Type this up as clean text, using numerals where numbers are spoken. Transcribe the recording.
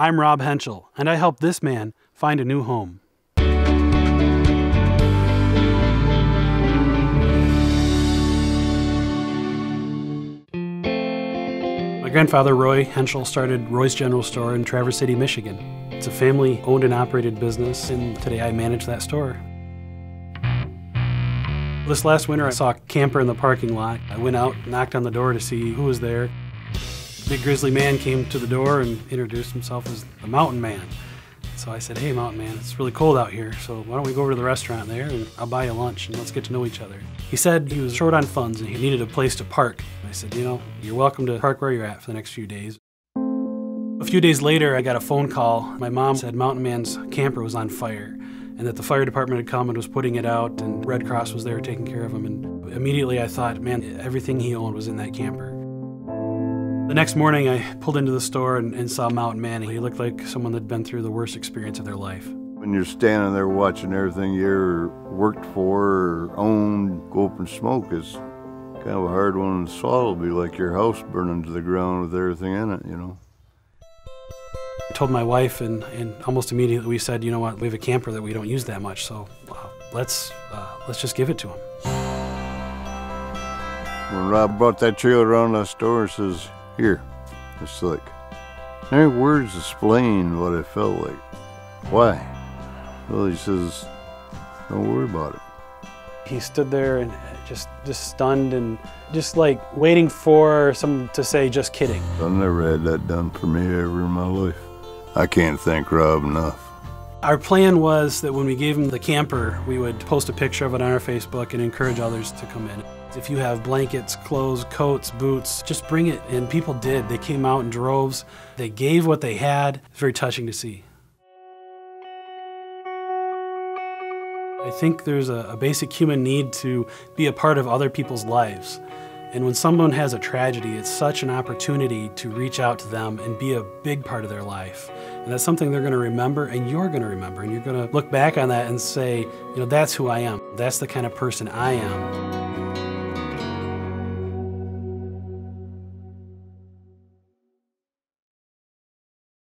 I'm Rob Henschel, and I helped this man find a new home. My grandfather, Roy Henschel, started Roy's General Store in Traverse City, Michigan. It's a family-owned and operated business, and today I manage that store. This last winter, I saw a camper in the parking lot. I went out, knocked on the door to see who was there. Big grizzly man came to the door and introduced himself as the Mountain Man. So I said, "Hey, Mountain Man, it's really cold out here, so why don't we go over to the restaurant there and I'll buy you lunch and let's get to know each other." He said he was short on funds and he needed a place to park. I said, "You're welcome to park where you're at for the next few days." A few days later, I got a phone call. My mom said Mountain Man's camper was on fire and that the fire department had come and was putting it out, and Red Cross was there taking care of him. And immediately I thought, man, everything he owned was in that camper. The next morning, I pulled into the store and saw Mountain Man. He looked like someone that'd been through the worst experience of their life. When you're standing there watching everything you ever worked for or owned go up in smoke, it's kind of a hard one to swallow. It'd be like your house burning to the ground with everything in it, I told my wife, and almost immediately we said, you know what, we have a camper that we don't use that much, so let's just give it to him. When Rob brought that trailer around the store and says, "Here," it's like, there ain't words to explain what it felt like. Why? Well, he says, "Don't worry about it." He stood there and just stunned and just like waiting for someone to say, "Just kidding." I never had that done for me ever in my life. I can't thank Rob enough. Our plan was that when we gave him the camper, we would post a picture of it on our Facebook and encourage others to come in. If you have blankets, clothes, coats, boots, just bring it. And people did. They came out in droves. They gave what they had. It's very touching to see. I think there's a basic human need to be a part of other people's lives. And when someone has a tragedy, it's such an opportunity to reach out to them and be a big part of their life. And that's something they're going to remember, and you're going to remember. And you're going to look back on that and say, that's who I am. That's the kind of person I am.